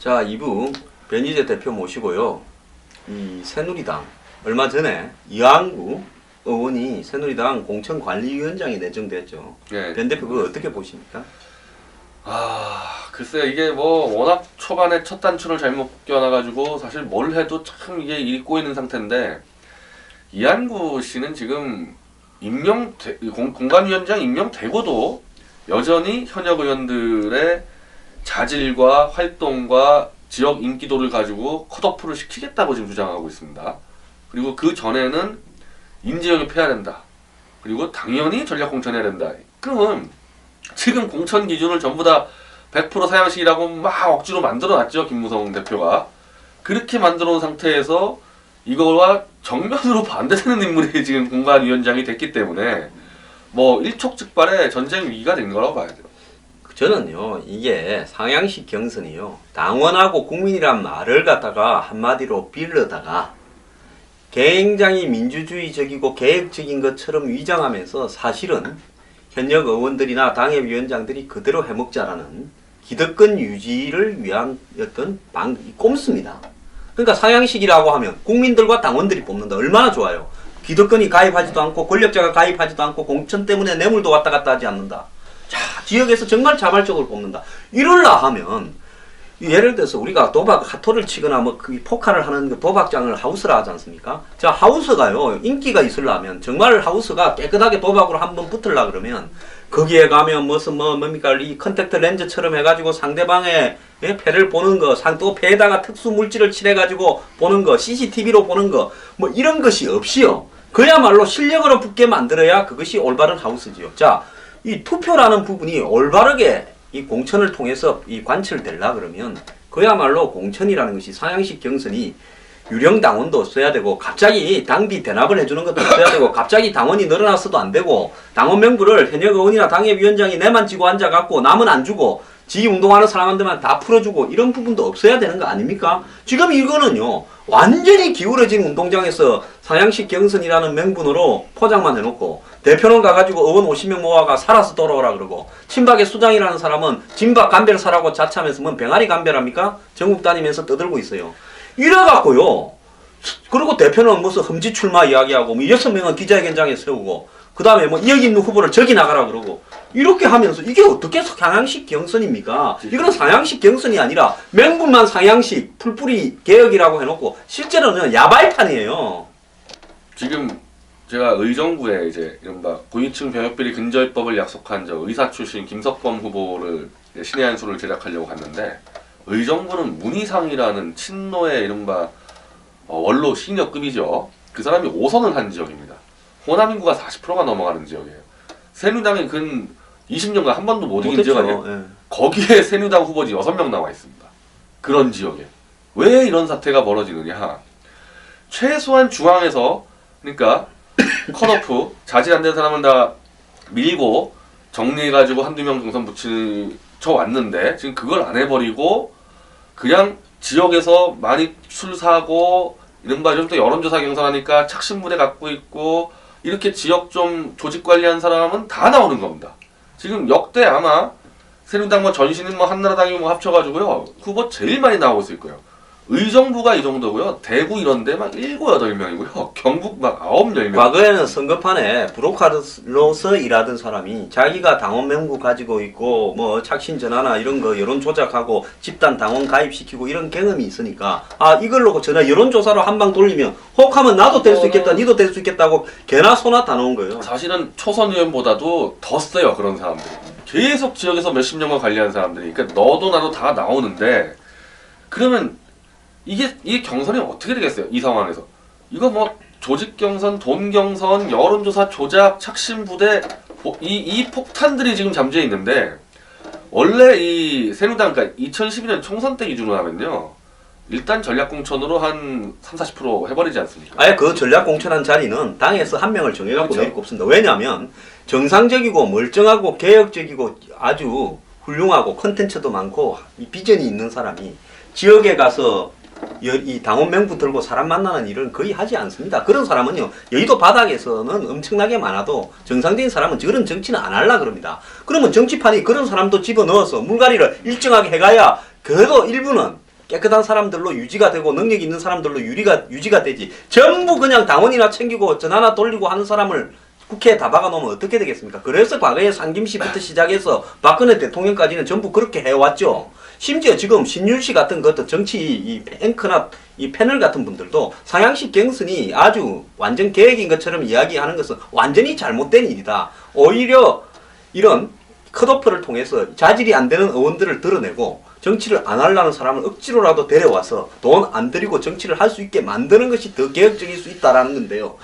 자, 2부 변희재 대표 모시고요. 이 새누리당 얼마 전에 이항구 의원이 새누리당 공천관리위원장에 내정됐죠. 네. 변 대표 그거 어떻게 보십니까? 글쎄 이게 뭐 워낙 초반에 첫 단추를 잘못 껴놔가지고 사실 뭘 해도 참 이게 일이 꼬이는 상태인데 이한구 씨는 지금 공관위원장 임명되고도 여전히 현역 의원들의 자질과 활동과 지역 인기도를 가지고 컷오프를 시키겠다고 지금 주장하고 있습니다. 그리고 그 전에는 인재영입해야 된다. 그리고 당연히 전략 공천해야 된다. 그러면 지금 공천 기준을 전부 다 100% 사양식이라고 막 억지로 만들어놨죠. 김무성 대표가. 그렇게 만들어놓은 상태에서 이거와 정면으로 반대되는 인물이 지금 공관위원장이 됐기 때문에 뭐 일촉즉발의 전쟁 위기가 된 거라고 봐야 돼요. 저는요, 이게 상향식 경선이요, 당원하고 국민이란 말을 갖다가 한마디로 빌려다가 굉장히 민주주의적이고 개혁적인 것처럼 위장하면서 사실은 현역 의원들이나 당협위원장들이 그대로 해먹자라는 기득권 유지를 위한 어떤 꼼수입니다. 그러니까 상향식이라고 하면 국민들과 당원들이 뽑는다. 얼마나 좋아요. 기득권이 가입하지도 않고 권력자가 가입하지도 않고 공천 때문에 뇌물도 왔다 갔다 하지 않는다. 자, 지역에서 정말 자발적으로 뽑는다. 이럴라 하면 예를 들어서 우리가 도박 하토를 치거나 뭐 그 포카를 하는 그 도박장을 하우스라 하지 않습니까? 자, 하우스가요, 인기가 있으려면 정말 하우스가 깨끗하게 도박으로 한번 붙으려 그러면 거기에 가면 뭡니까 이 컨택트 렌즈처럼 해가지고 상대방의 패를 보는 거, 또 패에다가 특수 물질을 칠해가지고 보는 거, CCTV로 보는 거, 뭐 이런 것이 없이요. 그야말로 실력으로 붙게 만들어야 그것이 올바른 하우스지요. 자, 이 투표라는 부분이 올바르게 이 공천을 통해서 이 관철되려 그러면 그야말로 공천이라는 것이 상향식 경선이 유령 당원도 써야 되고 갑자기 당비 대납을 해주는 것도 써야 되고 갑자기 당원이 늘어났어도 안 되고 당원 명부를 현역 의원이나 당협위원장이 내만 쥐고 앉아갖고 남은 안 주고 지 운동하는 사람한테만 다 풀어주고 이런 부분도 없어야 되는 거 아닙니까? 지금 이거는요 완전히 기울어진 운동장에서 상향식 경선이라는 명분으로 포장만 해놓고 대표는 가가지고 의원 50명 모아가 살아서 돌아오라 그러고 친박의 수장이라는 사람은 진박 감별 사라고 자처하면서 뭔 병아리 감별합니까? 전국 다니면서 떠들고 있어요. 이래갖고요. 그리고 대표는 무슨 험지 출마 이야기하고 뭐 6명은 기자회견장에 세우고 그 다음에 뭐 여기 있는 후보를 저기 나가라 그러고 이렇게 하면서 이게 어떻게 상향식 경선입니까? 이건 상향식 경선이 아니라 명분만 상향식 풀뿌리 개혁이라고 해놓고 실제로는 야발판이에요. 지금 제가 의정부에 이제 이른바 고위층 병역비리 근절법을 약속한 저 의사 출신 김석범 후보를 신의 한 수를 제작하려고 갔는데 의정부는 문희상이라는 친노의 이른바 원로 시니어급이죠. 그 사람이 5선을 한 지역입니다. 호남 인구가 40%가 넘어가는 지역이에요. 새누리당이 근 20년간 한 번도 못 이긴 지역 아니에요. 예. 거기에 새누리당 후보지 6명 나와 있습니다. 그런 지역에. 왜 이런 사태가 벌어지느냐. 최소한 중앙에서 그러니까 컷오프 자질 안 되는 사람을 다 밀고 정리해가지고 한두 명 경선 붙여 왔는데 지금 그걸 안 해버리고 그냥 지역에서 많이 술 사고 이른바 요즘 또 여론조사 경선하니까 착신부대 갖고 있고 이렇게 지역 좀 조직 관리한 사람은 다 나오는 겁니다. 지금 역대 아마 새누리당 뭐 전신인 뭐 한나라당이 뭐 합쳐가지고요 후보 제일 많이 나오고 있을 거예요. 의정부가 이 정도고요. 대구 이런데 막 7, 8명이고요. 경북 막 9, 10명. 과거에는 선거판에 브로커로서 일하던 사람이 자기가 당원 명부 가지고 있고 뭐 착신 전화나 이런 거 여론 조작하고 집단 당원 가입시키고 이런 경험이 있으니까 아 이걸로 전화 여론 조사로 한 방 돌리면 혹하면 나도 될 수 있겠다, 니도 될 수 있겠다고 개나 소나 다 놓은 거예요. 사실은 초선 의원보다도 더 세요 그런 사람들이. 계속 지역에서 몇십 년간 관리한 사람들이. 그러니까 너도 나도 다 나오는데 그러면 이게 경선이 어떻게 되겠어요? 이 상황에서. 이거 뭐 조직 경선, 돈 경선, 여론조사 조작, 착신부대 이 폭탄들이 지금 잠재해 있는데 원래 이 새누리당 그러니까 2012년 총선 때 기준으로 하면요. 일단 전략공천으로 한 30-40% 해버리지 않습니까? 아예 그 전략공천한 자리는 당에서 한 명을 정해갖고 그렇죠. 내일 꼽습니다. 왜냐하면 정상적이고 멀쩡하고 개혁적이고 아주 훌륭하고 컨텐츠도 많고 이 비전이 있는 사람이 지역에 가서 이 당원 명부 들고 사람 만나는 일은 거의 하지 않습니다. 그런 사람은요 여의도 바닥에서는 엄청나게 많아도 정상적인 사람은 그런 정치는 안 하려 그럽니다. 그러면 정치판이 그런 사람도 집어넣어서 물갈이를 일정하게 해가야 그래도 일부는 깨끗한 사람들로 유지가 되고 능력 있는 사람들로 유지가 되지. 전부 그냥 당원이나 챙기고 전 하나 돌리고 하는 사람을 국회에 다 박아놓으면 어떻게 되겠습니까? 그래서 과거에 상김씨부터 시작해서 박근혜 대통령까지는 전부 그렇게 해왔죠. 심지어 지금 신윤씨 같은 것도 정치 이 앵커나 이 패널 같은 분들도 상향식 경선이 아주 완전 계획인 것처럼 이야기하는 것은 완전히 잘못된 일이다. 오히려 이런 컷오프를 통해서 자질이 안 되는 의원들을 드러내고 정치를 안 하려는 사람을 억지로라도 데려와서 돈 안 들이고 정치를 할 수 있게 만드는 것이 더 개혁적일 수 있다라는 건데요.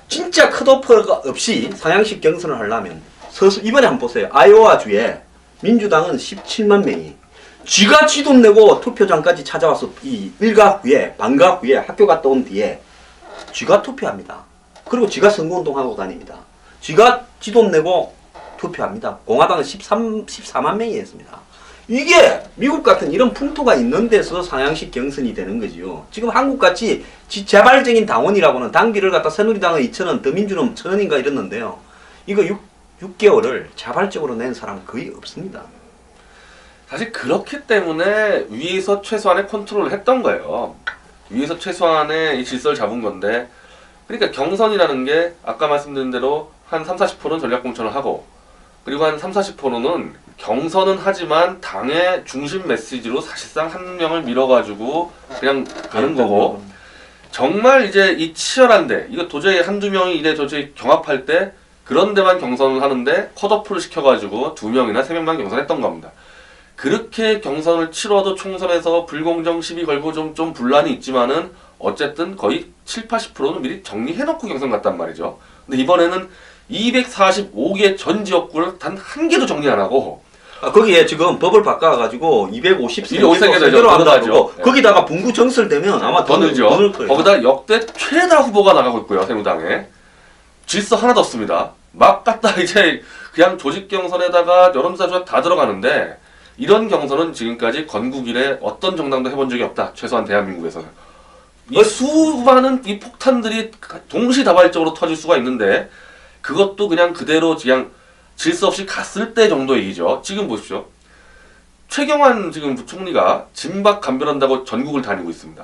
진짜 컷오프가 없이 상향식 경선을 하려면 이번에 한번 보세요. 아이오와주에 민주당은 17만 명이 쥐가 쥐돈 내고 투표장까지 찾아와서 이 일각 후에 반각 후에 학교 갔다 온 뒤에 쥐가 투표합니다. 그리고 쥐가 선거운동하고 다닙니다. 쥐가 쥐돈 내고 투표합니다. 공화당은 14만 명이 했습니다. 이게 미국 같은 이런 풍토가 있는 데서 상향식 경선이 되는 거지요. 지금 한국같이 재발적인 당원이라고는 당비를 갖다 새누리당은 2,000원, 더민주는 1,000원인가 이랬는데요. 이거 6개월을 자발적으로 낸 사람은 거의 없습니다. 사실 그렇기 때문에 위에서 최소한의 컨트롤을 했던 거예요. 위에서 최소한의 이 질서를 잡은 건데, 그러니까 경선이라는 게 아까 말씀드린 대로 한 30-40%는 전략공천을 하고, 그리고 한 30-40%는 경선은 하지만 당의 중심 메시지로 사실상 한 명을 밀어가지고 그냥 가는 거고, 정말 이제 이 치열한데 이거 도저히 한두 명이 이래 도저히 경합할 때 그런 데만 경선을 하는데 컷오프를 시켜가지고 2명이나 3명만 경선했던 겁니다. 그렇게 경선을 치러도 총선에서 불공정 시비 걸고 좀 분란이 있지만은 어쨌든 거의 7-80%는 미리 정리해놓고 경선 갔단 말이죠. 근데 이번에는 245개 전 지역구를 단 한 개도 정리 안 하고, 거기에 지금 법을 바꿔가지고 253개로 한다고 거기다가 분구 정설되면 아마 더 늘죠. 거예요. 거기다 역대 최다 후보가 나가고 있고요. 새누당에 질서 하나도 없습니다. 막 갖다 이제 그냥 조직 경선에다가 여론조사 조작 다 들어가는데, 이런 경선은 지금까지 건국 이래 어떤 정당도 해본 적이 없다. 최소한 대한민국에서는. 이 수많은 이 폭탄들이 동시다발적으로 터질 수가 있는데 그것도 그냥 그대로 그냥 질서 없이 갔을 때 정도의 얘기죠. 지금 보십시오. 최경환 지금 부총리가 진박 감별한다고 전국을 다니고 있습니다.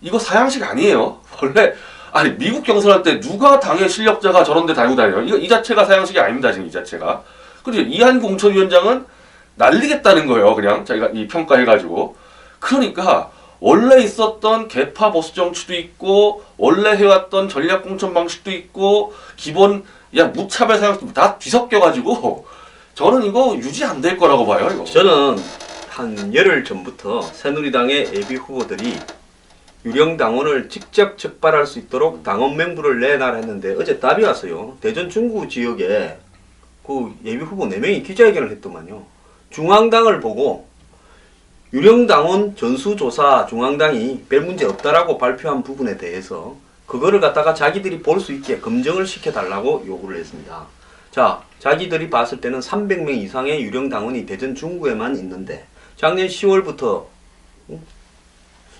이거 사양식 아니에요. 원래 아니 미국 경선할 때 누가 당의 실력자가 저런 데 다니고 다녀요. 이거 이 자체가 사양식이 아닙니다. 지금 이 자체가. 그리고 이한 공천위원장은 날리겠다는 거예요. 그냥 자기가 이 평가해가지고. 그러니까 원래 있었던 개파 보수 정치도 있고 원래 해왔던 전략 공천 방식도 있고 기본 무차별 사용도 다 뒤섞여가지고 저는 이거 유지 안 될 거라고 봐요. 이거. 저는 한 열흘 전부터 새누리당의 예비 후보들이 유령 당원을 직접 적발할 수 있도록 당원 명부를 내놔라 했는데 어제 답이 왔어요. 대전 중구 지역에 그 예비 후보 4명이 기자회견을 했더만요. 중앙당을 보고 유령당원 전수조사 중앙당이 별 문제 없다라고 발표한 부분에 대해서 그거를 갖다가 자기들이 볼 수 있게 검증을 시켜달라고 요구를 했습니다. 자, 자기들이 봤을 때는 300명 이상의 유령당원이 대전 중구에만 있는데 작년 10월부터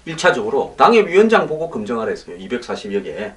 1차적으로 당협위원장 보고 검증하라 했어요. 240여 개.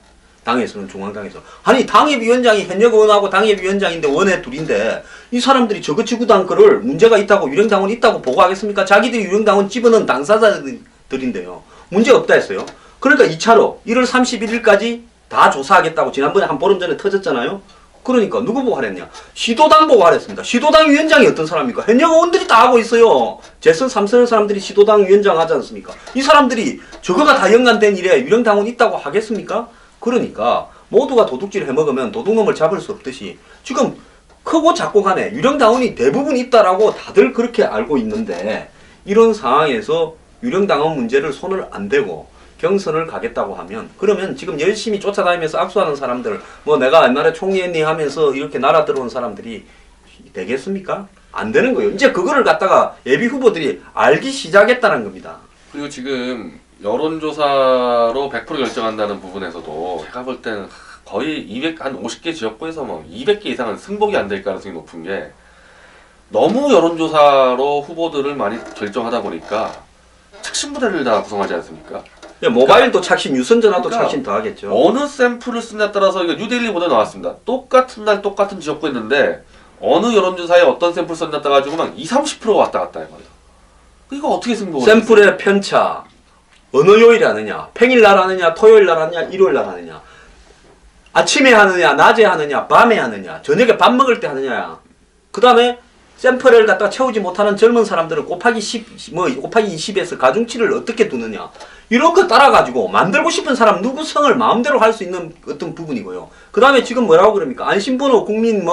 당에서는 중앙당에서. 아니 당협위원장이 현역 의원하고 당협위원장인데 원외 둘인데 이 사람들이 저거지구당 거를 문제가 있다고 유령당원이 있다고 보고하겠습니까? 자기들이 유령당원 집어넣은 당사자들인데요. 문제 없다 했어요. 그러니까 2차로 1월 31일까지 다 조사하겠다고 지난번에 한 보름 전에 터졌잖아요. 그러니까 누구 보고 하랬냐? 시도당 보고 하랬습니다. 시도당 위원장이 어떤 사람입니까? 현역 의원들이 다 하고 있어요. 재선 3선의 사람들이 시도당 위원장 하지 않습니까? 이 사람들이 저거가 다 연관된 일에 유령당원 있다고 하겠습니까? 그러니까 모두가 도둑질 해먹으면 도둑놈을 잡을 수 없듯이 지금 크고 작고 간에 유령당원이 대부분 있다라고 다들 그렇게 알고 있는데 이런 상황에서 유령당원 문제를 손을 안 대고 경선을 가겠다고 하면 그러면 지금 열심히 쫓아다니면서 악수하는 사람들 뭐 내가 옛날에 총리했니 하면서 이렇게 날아 들어온 사람들이 되겠습니까? 안 되는 거예요. 이제 그거를 갖다가 예비 후보들이 알기 시작했다는 겁니다. 그리고 지금 여론조사로 100% 결정한다는 부분에서도 제가 볼 때는 거의 한 50개 지역구에서 뭐 200개 이상은 승복이 안 될 가능성이 높은 게 너무 여론조사로 후보들을 많이 결정하다 보니까 착신부대를 다 구성하지 않습니까? 모바일도 착신, 유선전화도 그러니까 착신 더 하겠죠. 어느 샘플을 쓰냐에 따라서 이거 뉴데일리 보도에 나왔습니다. 똑같은 날 똑같은 지역구 했는데 어느 여론조사에 어떤 샘플 썼냐에 따라 가지고 막 20-30%가 왔다 갔다 해요. 이거 어떻게 승부가 샘플의 편차 어느 요일에 하느냐, 평일날 하느냐, 토요일날 하느냐, 일요일날 하느냐, 아침에 하느냐, 낮에 하느냐, 밤에 하느냐, 저녁에 밥 먹을 때 하느냐. 그 다음에 샘플을 갖다 채우지 못하는 젊은 사람들은 곱하기 10, 곱하기 20에서 가중치를 어떻게 두느냐. 이런 거 따라가지고 만들고 싶은 사람 누구 성을 마음대로 할 수 있는 어떤 부분이고요. 그 다음에 지금 뭐라고 그럽니까? 안심번호 국민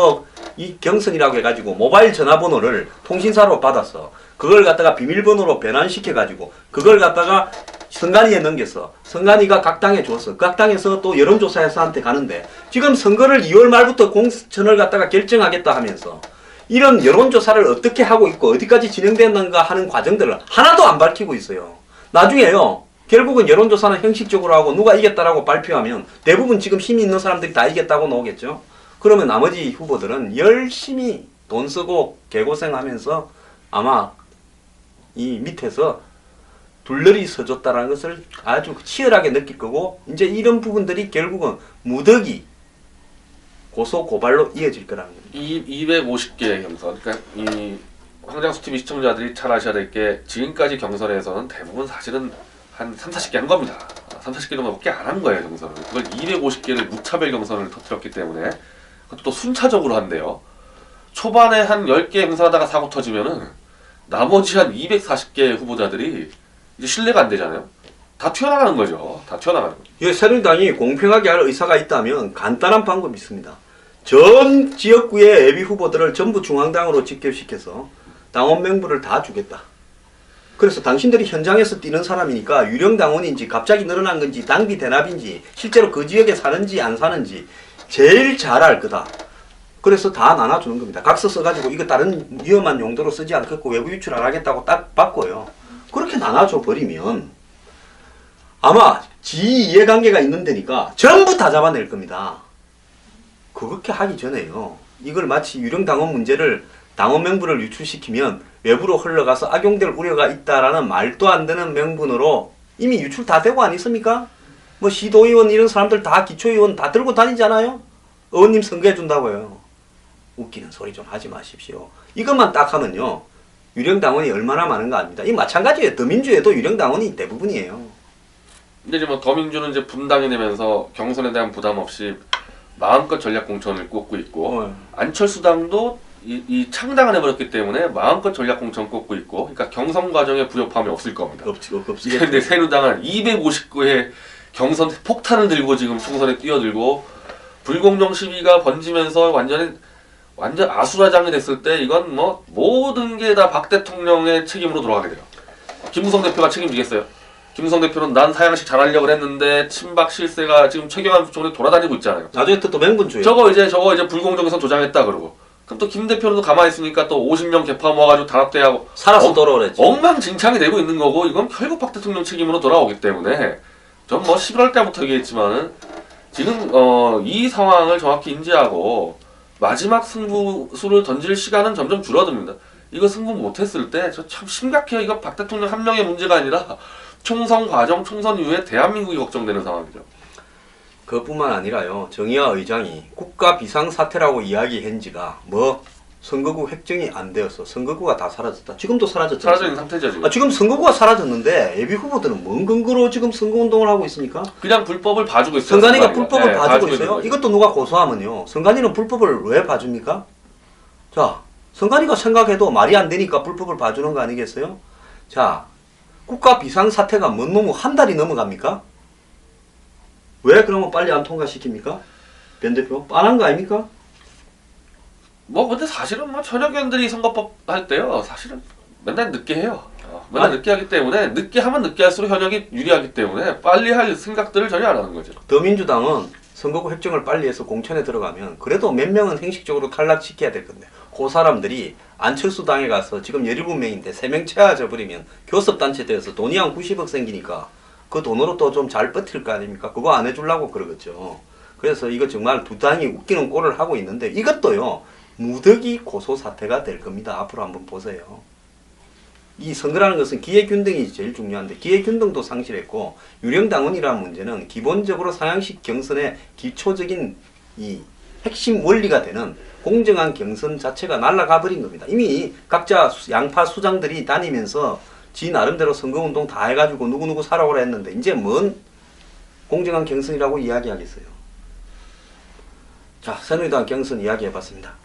이 경선이라고 해가지고 모바일 전화번호를 통신사로 받았어. 그걸 갖다가 비밀번호로 변환시켜가지고 그걸 갖다가 선관위에 넘겼어. 선관위가 각 당에 줬어. 각 당에서 또 여론조사회사한테 가는데 지금 선거를 2월 말부터 공천을 갖다가 결정하겠다 하면서 이런 여론조사를 어떻게 하고 있고 어디까지 진행됐는가 하는 과정들을 하나도 안 밝히고 있어요. 나중에요. 결국은 여론조사는 형식적으로 하고 누가 이겼다라고 발표하면 대부분 지금 힘이 있는 사람들이 다 이겼다고 나오겠죠. 그러면 나머지 후보들은 열심히 돈 쓰고 개고생하면서 아마 이 밑에서 둘러리 서줬다라는 것을 아주 치열하게 느낄 거고 이제 이런 부분들이 결국은 무더기 고소 고발로 이어질 거라는 겁니다. 250개 경선. 그러니까 이 황장수 TV 시청자들이 잘 아셔야 될 게 지금까지 경선에서는 대부분 사실은 한 3, 40개 한 겁니다. 3, 40개 정도밖에 안 한 거예요, 경선을. 그걸 250개를 무차별 경선을 터뜨렸기 때문에 그것도 또 순차적으로 한대요. 초반에 한 10개 행사하다가 사고 터지면은 나머지 한 240개 후보자들이 이제 신뢰가 안 되잖아요. 다 튀어나가는 거죠. 다 튀어나가는 거죠. 이 새누리당이 공평하게 할 의사가 있다면 간단한 방법이 있습니다. 전 지역구의 예비 후보들을 전부 중앙당으로 직결시켜서 당원 명부를 다 주겠다. 그래서 당신들이 현장에서 뛰는 사람이니까 유령 당원인지 갑자기 늘어난 건지 당비 대납인지 실제로 그 지역에 사는지 안 사는지 제일 잘 알 거다. 그래서 다 나눠주는 겁니다. 각서 써가지고 이거 다른 위험한 용도로 쓰지 않겠고 외부 유출 안 하겠다고 딱 바꿔요. 그렇게 나눠줘 버리면 아마 지 이해관계가 있는 데니까 전부 다 잡아낼 겁니다. 그렇게 하기 전에요. 이걸 마치 유령 당원 문제를 당원 명부를 유출시키면 외부로 흘러가서 악용될 우려가 있다라는 말도 안 되는 명분으로 이미 유출 다 되고 아니습니까? 뭐 시도의원 이런 사람들 다 기초의원 다 들고 다니잖아요. 의원님 선거해 준다고요. 웃기는 소리 좀 하지 마십시오. 이것만 딱 하면요. 유령 당원이 얼마나 많은가 압니다. 이 마찬가지예요. 더민주에도 유령 당원이 대부분이에요. 근데 이제 뭐 더민주는 이제 분당이 되면서 경선에 대한 부담 없이 마음껏 전략 공천을 꽂고 있고 안철수당도 이 창당을 해버렸기 때문에 마음껏 전략 공천 꽂고 있고 그러니까 경선 과정에 불협화음이 없을 겁니다. 없지. 근데 새누리당은 259의 경선 폭탄을 들고 지금 총선에 뛰어들고 불공정 시위가 번지면서 완전 아수라장이 됐을 때 이건 뭐 모든 게 다 박 대통령의 책임으로 돌아가게 돼요. 김무성 대표가 책임지겠어요? 김무성 대표는 난 사양식 잘하려고 했는데 친박 실세가 지금 최경환 부총리 돌아다니고 있잖아요. 나중에 또 맹분주의. 저거 이제 불공정에서 조장했다 그러고. 그럼 또 김 대표는 가만히 있으니까 또 50명 개파 모아가지고 단합대하고 살아서 돌아오랬지. 엉망진창이 되고 있는 거고 이건 결국 박 대통령 책임으로 돌아오기 때문에 전 뭐 11월 때부터 얘기했지만은 지금 이 상황을 정확히 인지하고 마지막 승부수를 던질 시간은 점점 줄어듭니다. 이거 승부 못했을 때 저 참 심각해요. 이거 박 대통령 한 명의 문제가 아니라 총선 과정, 총선 이후에 대한민국이 걱정되는 상황이죠. 그것뿐만 아니라요. 정의화 의장이 국가 비상사태라고 이야기한 지가 선거구 획정이 안 되었어. 선거구가 다 사라졌다. 지금도 사라졌잖아요. 사라져 있는 상태죠 지금. 지금 선거구가 사라졌는데 예비 후보들은 뭔 근거로 지금 선거운동을 하고 있습니까? 그냥 불법을 봐주고 있어요. 선관위가 불법을 봐주고 있어요. 있는 거죠. 이것도 누가 고소하면요. 선관위는 불법을 왜 봐줍니까? 자, 선관위가 생각해도 말이 안 되니까 불법을 봐주는 거 아니겠어요? 자, 국가 비상사태가 뭔 놈의 한 달이 넘어갑니까? 왜 그러면 빨리 안 통과시킵니까? 변 대표 뻔한 거 아닙니까? 뭐 근데 사실은 뭐 현역 의원들이 선거법 할 때요 사실은 맨날 늦게 해요. 맨날 늦게 하기 때문에 늦게 하면 늦게 할수록 현역이 유리하기 때문에 빨리 할 생각들을 전혀 안 하는 거죠. 더민주당은 선거구 획정을 빨리 해서 공천에 들어가면 그래도 몇 명은 형식적으로 탈락시켜야 될 건데 그 사람들이 안철수 당에 가서 지금 17명인데 3명 채워져 버리면 교섭단체 되어서 돈이 한 90억 생기니까 그 돈으로 또 좀 잘 버틸 거 아닙니까? 그거 안 해주려고 그러겠죠. 그래서 이거 정말 두 당이 웃기는 꼴을 하고 있는데 이것도요. 무더기 고소 사태가 될 겁니다. 앞으로 한번 보세요. 이 선거라는 것은 기회균등이 제일 중요한데 기회균등도 상실했고 유령당원이라는 문제는 기본적으로 상향식 경선의 기초적인 이 핵심 원리가 되는 공정한 경선 자체가 날아가 버린 겁니다. 이미 각자 양파 수장들이 다니면서 지 나름대로 선거운동 다 해가지고 누구누구 사라고 했는데 이제 뭔 공정한 경선이라고 이야기하겠어요. 자, 새누리당 경선 이야기해봤습니다.